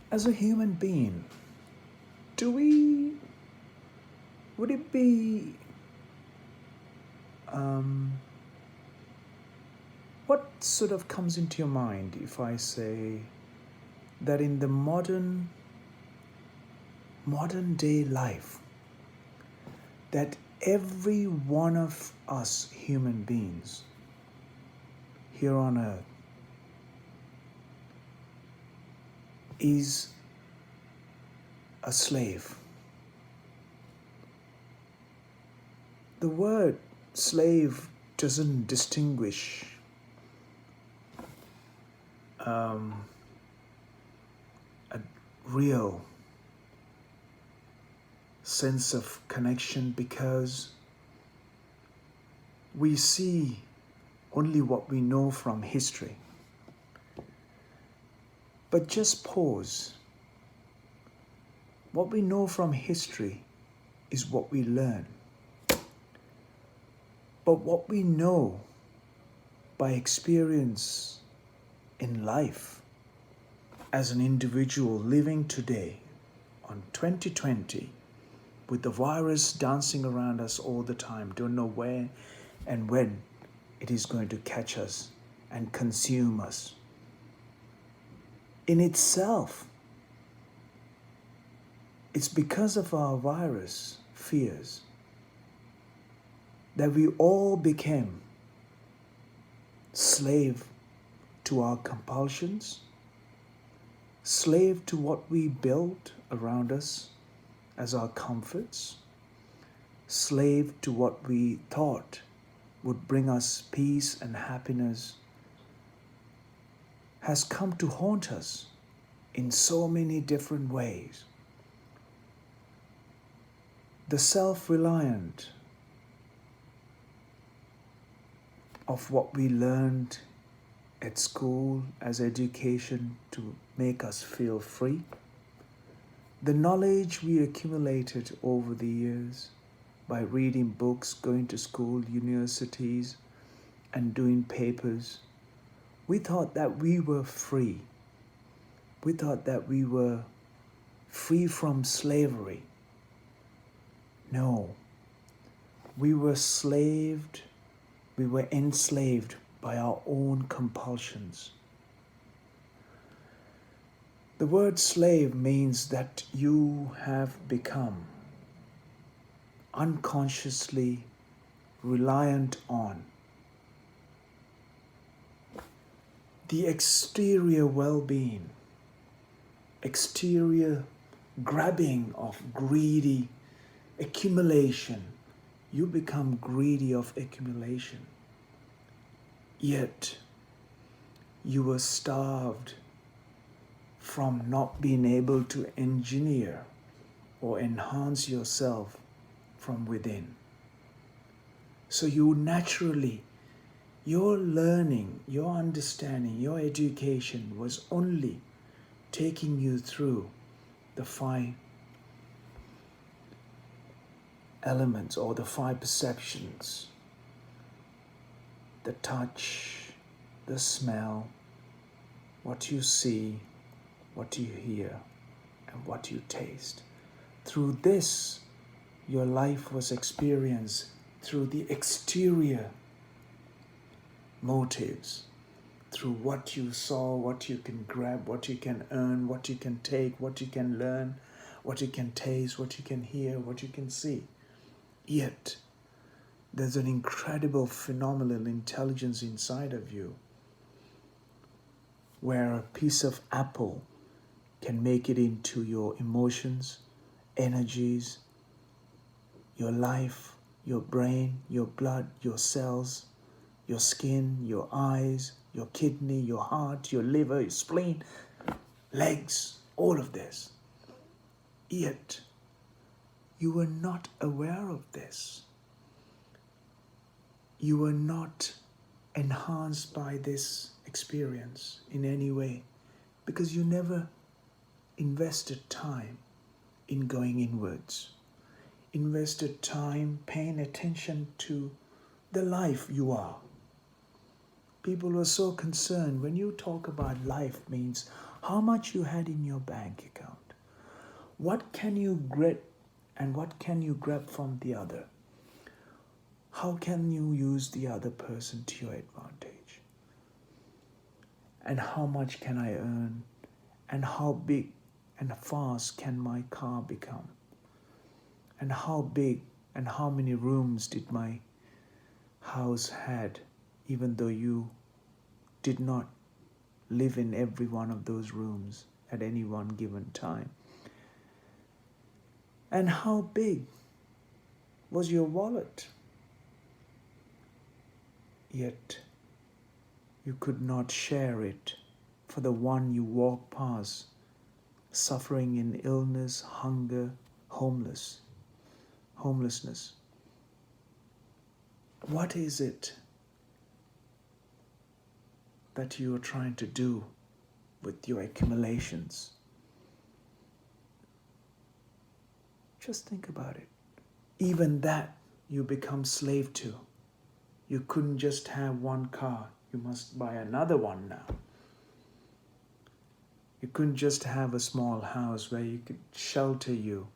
As a human being, do we, would it be, um, what sort of comes into your mind if I say that in the modern day life, that every one of us human beings here on earth is a slave? The word slave doesn't distinguish um, a real sense of connection because we see only what we know from history. But just pause. What we know from history is what we learn. But what we know by experience in life as an individual living today on 2020 with the virus dancing around us all the time, don't know where and when it is going to catch us and consume us. In itself, it's because of our virus fears that we all became slave to our compulsions, slave to what we built around us as our comforts, slave to what we thought would bring us peace and happiness, has come to haunt us in so many different ways. The self-reliant of what we learned at school as education to make us feel free, the knowledge we accumulated over the years by reading books, going to school, universities, and doing papers, we thought that we were free. We thought that we were free from slavery. No, we were enslaved by our own compulsions. The word slave means that you have become unconsciously reliant on the exterior well-being, exterior grabbing of greedy accumulation. You become greedy of accumulation. Yet, you were starved from not being able to engineer or enhance yourself from within. So you naturally, your learning, your understanding, your education was only taking you through the 5 elements or the 5 perceptions: the touch, the smell, what you see, what you hear, and what you taste. Through this, your life was experienced through the exterior motives, through what you saw, what you can grab, what you can earn, what you can take, what you can learn, what you can taste, what you can hear, what you can see. Yet, there's an incredible phenomenal intelligence inside of you where a piece of apple can make it into your emotions, energies, your life, your brain, your blood, your cells, your skin, your eyes, your kidney, your heart, your liver, your spleen, legs, all of this. Yet, you were not aware of this. You were not enhanced by this experience in any way because you never invested time in going inwards, invested time paying attention to the life you are. People were so concerned. When you talk about life, means how much you had in your bank account. What can you get and what can you grab from the other? How can you use the other person to your advantage? And how much can I earn? And how big and fast can my car become? And how big and how many rooms did my house had, even though you did not live in every one of those rooms at any one given time? And how big was your wallet? Yet you could not share it for the one you walk past, suffering in illness, hunger, homelessness. What is it that you are trying to do with your accumulations? Just think about it. Even that you become slave to. You couldn't just have one car. You must buy another one now. You couldn't just have a small house where you could shelter you.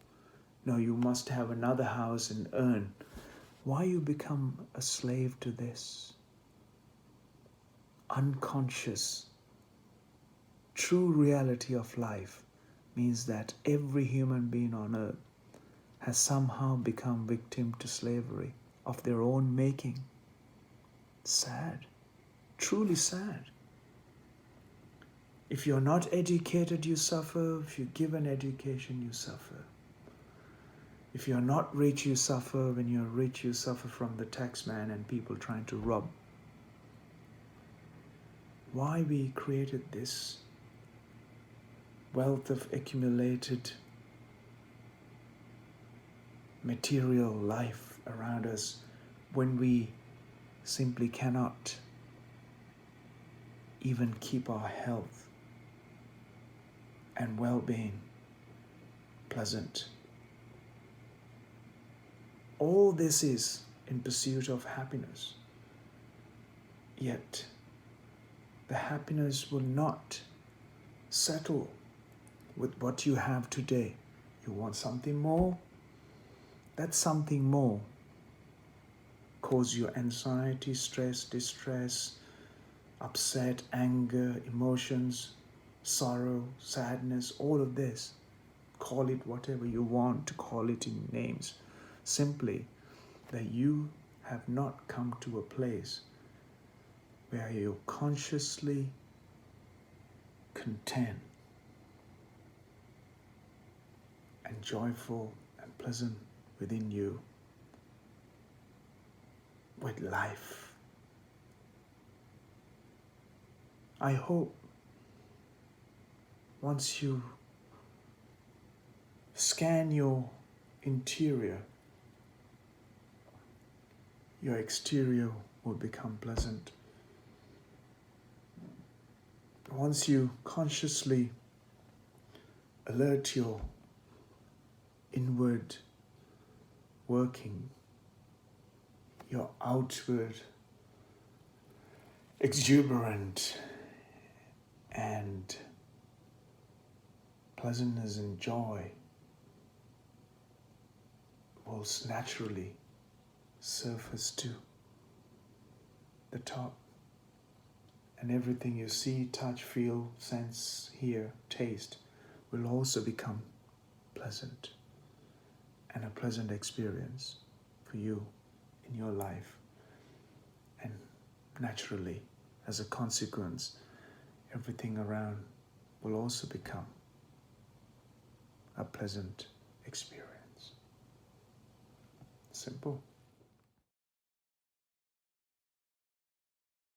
No, you must have another house and earn. Why you become a slave to this? Unconscious, true reality of life means that every human being on earth has somehow become victim to slavery of their own making. Sad, truly sad. If you're not educated, you suffer. If you're given education, you suffer. If you're not rich, you suffer. When you're rich, you suffer from the taxman and people trying to rob. Why we created this wealth of accumulated material life around us when we simply cannot even keep our health and well-being pleasant. All this is in pursuit of happiness. Yet the happiness will not settle with what you have today. You want something more? That something more cause you anxiety, stress, distress, upset, anger, emotions, sorrow, sadness, all of this. Call it whatever you want to call it in names. Simply that you have not come to a place where you're consciously content and joyful and pleasant within you with life. I hope once you scan your interior, your exterior will become pleasant. Once you consciously alert your inward working, your outward exuberant and pleasantness and joy will naturally surface to the top, and everything you see, touch, feel, sense, hear, taste will also become pleasant and a pleasant experience for you in your life. And naturally, as a consequence, everything around will also become a pleasant experience. Simple.